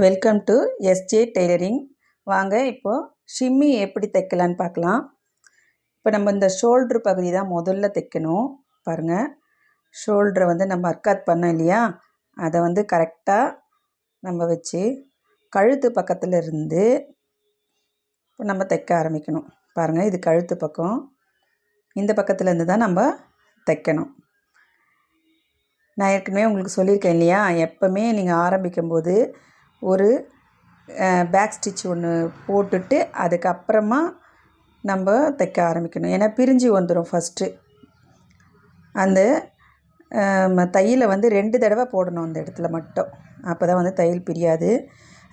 Welcome to SJ tailoring. வாங்க இப்போது shimmy எப்படி தைக்கலான்னு பார்க்கலாம். இப்போ நம்ம இந்த ஷோல்ட்ரு பகுதி தான் முதல்ல தைக்கணும். பாருங்கள், ஷோல்டரை வந்து நம்ம அர்க்காத் பண்ணோம் இல்லையா, அதை வந்து கரெக்டாக நம்ம வச்சு கழுத்து பக்கத்தில் இருந்து இப்போ நம்ம தைக்க ஆரம்பிக்கணும். பாருங்கள், இது கழுத்து பக்கம், இந்த பக்கத்துலேருந்து தான் நம்ம தைக்கணும். நான் ஏற்கனவே உங்களுக்கு சொல்லியிருக்கேன் இல்லையா, எப்போவுமே நீங்கள் ஆரம்பிக்கும்போது ஒரு பேக் ஸ்டிச் ஒன்று போட்டுட்டு அதுக்கப்புறமா நம்ம தைக்க ஆரம்பிக்கணும். ஏன்னா பிரிஞ்சு வந்துடும். ஃபஸ்ட்டு அந்த தையலை வந்து 2 தடவை போடணும் அந்த இடத்துல மட்டும். அப்போ தான் வந்து தையல் பிரியாது.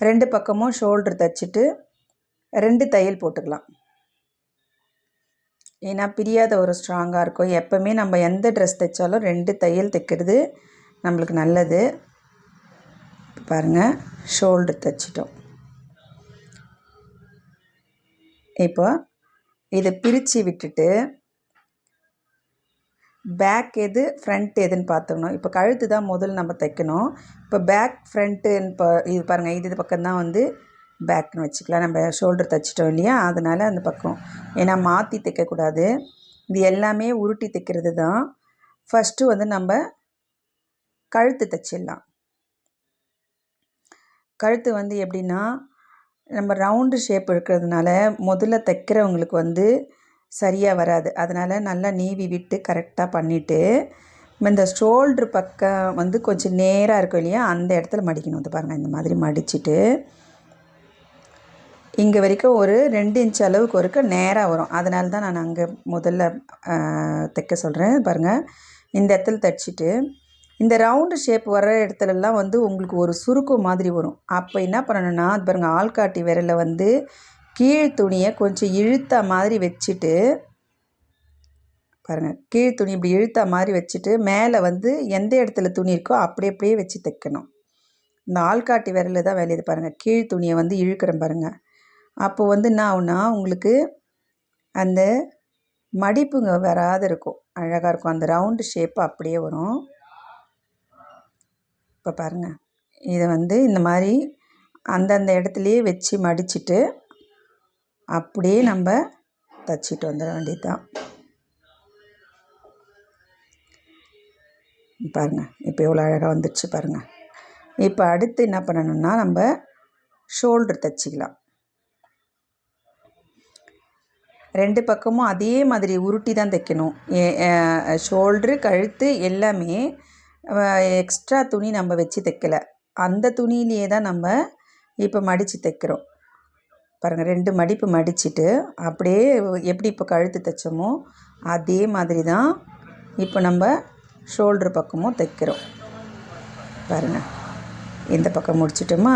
2 பக்கமும் ஷோல்ட்ரு தைச்சிட்டு 2 தையல் போட்டுக்கலாம். ஏன்னா பிரியாத ஒரு ஸ்ட்ராங்காக இருக்கும். எப்போவுமே நம்ம எந்த ட்ரெஸ் தைச்சாலும் 2 தையல் தைக்கிறது நம்மளுக்கு நல்லது. பாருங்கள், ஷோல்டர் தைச்சிட்டோம். இப்போ இதை பிரித்து விட்டுட்டு பேக் எது ஃப்ரண்ட் எதுன்னு பார்த்துக்கணும். இப்போ கழுத்து தான் முதல்ல நம்ம தைக்கணும். இப்போ பேக் ஃப்ரண்ட்டுன்னு இப்போ இது பாருங்கள், இது பக்கம்தான் வந்து பேக்னு வச்சுக்கலாம். நம்ம ஷோல்டர் தைச்சிட்டோம் இல்லையா, அதனால் அந்த பக்கம். ஏன்னா மாற்றி தைக்கக்கூடாது. இது எல்லாமே உருட்டி தைக்கிறது தான். ஃபஸ்ட்டு வந்து நம்ம கழுத்து தைச்சிடலாம். கழுத்து வந்து எப்படின்னா, நம்ம ரவுண்டு ஷேப் இருக்கிறதுனால முதல்ல தைக்கிறவங்களுக்கு வந்து சரியாக வராது. அதனால் நல்லா நீவி விட்டு கரெக்டாக பண்ணிவிட்டு இந்த ஷோல்ட்ரு பக்கம் வந்து கொஞ்சம் நேராக இருக்கும் இல்லையா, அந்த இடத்துல மடிக்கணும். இது பாருங்கள், இந்த மாதிரி மடிச்சுட்டு இங்கே வரைக்கும் ஒரு 2 இன்ச் அளவுக்கு ஒருக்க நேராக வரும். அதனால தான் நான் அங்கே முதல்ல தைக்க சொல்கிறேன். பாருங்கள், இந்த இடத்துல தைச்சிட்டு இந்த ரவுண்டு ஷேப் வர இடத்துலலாம் வந்து உங்களுக்கு ஒரு சுருக்கு மாதிரி வரும். அப்போ என்ன பண்ணணுன்னா, அது பாருங்கள், ஆள்காட்டி விரலை வந்து கீழ் துணியை கொஞ்சம் இழுத்த மாதிரி வச்சுட்டு, பாருங்கள், கீழ் துணி இப்படி இழுத்த மாதிரி வச்சுட்டு மேலே வந்து எந்த இடத்துல துணி இருக்கோ அப்படியே வச்சு தைக்கணும். இந்த ஆள்காட்டி விரல் தான் வேலையுது. பாருங்கள், கீழ் துணியை வந்து இழுக்கிறேன் பாருங்கள். அப்போது வந்து என்ன ஆகுனா உங்களுக்கு அந்த மடிப்புங்க வராது இருக்கும், அழகாக இருக்கும். அந்த ரவுண்டு ஷேப்பு அப்படியே வரும். இப்போ பாருங்கள், இதை வந்து இந்த மாதிரி அந்தந்த இடத்துலையே வச்சு மடிச்சுட்டு அப்படியே நம்ம தைச்சிட்டு வந்துட வேண்டியது தான். பாருங்கள், இப்போ எவ்வளோ அழகாக வந்துடுச்சு பாருங்கள். இப்போ அடுத்து என்ன பண்ணணும்னா, நம்ம ஷோல்டர் தைச்சிக்கலாம். 2 பக்கமும் அதே மாதிரி உருட்டி தான் தைக்கணும். ஷோல்ட்ரு, கழுத்து எல்லாமே எக்ஸ்ட்ரா துணி நம்ம வச்சு தைக்கலை. அந்த துணியிலேயே தான் நம்ம இப்போ மடித்து தைக்கிறோம். பாருங்கள், 2 மடிப்பு மடிச்சுட்டு அப்படியே எப்படி இப்போ கழுத்து தைச்சோமோ அதே மாதிரி தான் இப்போ நம்ம ஷோல்ட்ரு பக்கமும் தைக்கிறோம். பாருங்கள், இந்த பக்கம் முடிச்சிட்டோமா.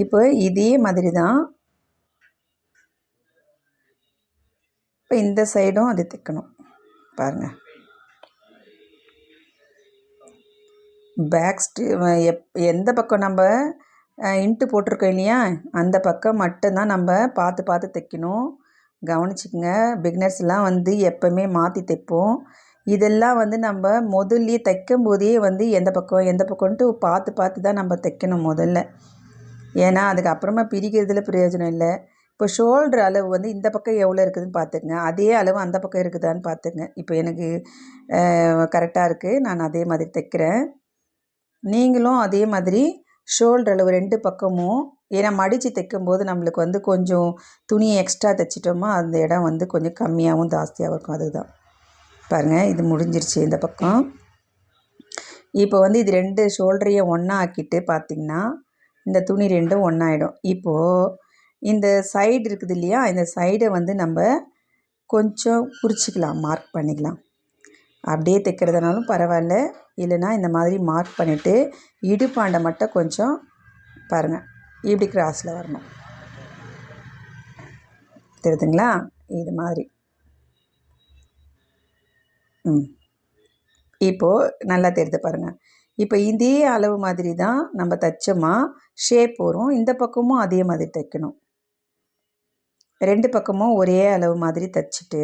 இப்போ இதே மாதிரி தான் இப்போ இந்த சைடும் அது தைக்கணும். பாருங்கள், பேக் எந்த பக்கம் நம்ம இன்ட்டு போட்டிருக்கோம் இல்லையா, அந்த பக்கம் மட்டும்தான் நம்ம பார்த்து தைக்கணும். கவனிச்சிக்கங்க, பிகினர்ஸ்லாம் வந்து எப்போவுமே மாற்றி தைப்போம். இதெல்லாம் வந்து நம்ம முதல்லையே தைக்கும் போதே வந்து எந்த பக்கம்ன்ட்டு பார்த்து தான் நம்ம தைக்கணும் முதல்ல. ஏன்னா அதுக்கப்புறமா பிரிக்கிறதுல பிரயோஜனம் இல்லை. இப்போ ஷோல்ட்ரு அளவு வந்து இந்த பக்கம் எவ்வளோ இருக்குதுன்னு பார்த்துக்குங்க, அதே அளவு அந்த பக்கம் இருக்குதான்னு பார்த்துக்குங்க. இப்போ எனக்கு கரெக்டாக இருக்குது, நான் அதே மாதிரி தைக்கிறேன். நீங்களும் அதே மாதிரி ஷோல்டர் அளவு 2 பக்கமும், ஏன்னா மடித்து தைக்கும்போது நம்மளுக்கு வந்து கொஞ்சம் துணியை எக்ஸ்ட்ரா தைச்சிட்டோமா அந்த இடம் வந்து கொஞ்சம் கம்மியாகவும் ஜாஸ்தியாகவும் இருக்கும். அதுதான் பாருங்கள், இது முடிஞ்சிருச்சு இந்த பக்கம். இப்போ வந்து இது 2 ஷோல்டரையும் ஒன்றா ஆக்கிட்டு பார்த்திங்கன்னா இந்த துணி 2ம் ஒன்றாயிடும். இப்போது இந்த சைடு இருக்குது இல்லையா, இந்த சைடை வந்து நம்ம கொஞ்சம் குறிச்சிக்கலாம், மார்க் பண்ணிக்கலாம். அப்படியே தைக்கிறதுனாலும் பரவாயில்ல, இல்லைனா இந்த மாதிரி மார்க் பண்ணிவிட்டு இடுப்பாண்டை மட்டும் கொஞ்சம் பாருங்கள் இப்படி கிராஸில் வரணும். தெரியுதுங்களா, இது மாதிரி. இப்போது நல்லா தெரியுது பாருங்கள். இப்போ இதே அளவு மாதிரி தான் நம்ம தைச்சோமா ஷேப் வரும். இந்த பக்கமும் அதே மாதிரி தைக்கணும். 2 பக்கமும் ஒரே அளவு மாதிரி தைச்சிட்டு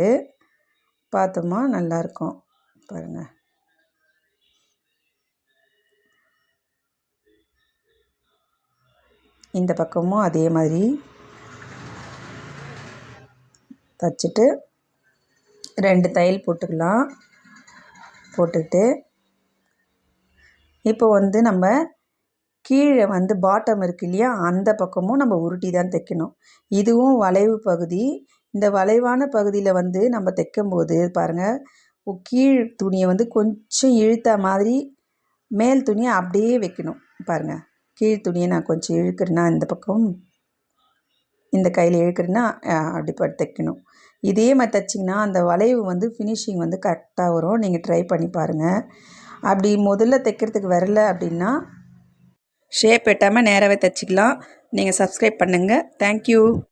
பார்த்தோமா நல்லாயிருக்கும். பாருங்கள், இந்த பக்கமும் அதே மாதிரி தைச்சிட்டு 2 தையல் போட்டுக்கலாம். போட்டுட்டு இப்போ வந்து நம்ம கீழே வந்து பாட்டம் இருக்குது இல்லையா, அந்த பக்கமும் நம்ம உருட்டி தான் தைக்கணும். இதுவும் வளைவு பகுதி. இந்த வளைவான பகுதியில் வந்து நம்ம தைக்கும்போது பாருங்கள், கீழ் துணியை வந்து கொஞ்சம் இழுத்த மாதிரி மேல் துணியை அப்படியே வைக்கணும். பாருங்கள், கீழ் துணியை நான் கொஞ்சம் இழுக்கிறேன்னா இந்த பக்கம், இந்த கையில் இழுக்கிறேன்னா அப்படி பட்டு தைக்கணும். இதே மாதிரி தைச்சிங்கன்னா அந்த வளைவு வந்து ஃபினிஷிங் வந்து கரெக்டாக வரும். நீங்கள் ட்ரை பண்ணி பாருங்கள். அப்படி முதல்ல தைக்கிறதுக்கு வரல அப்படின்னா ஷேப் வெட்டாமல் நேராகவே தைச்சிக்கலாம். நீங்கள் சப்ஸ்கிரைப் பண்ணுங்கள். தேங்க்யூ.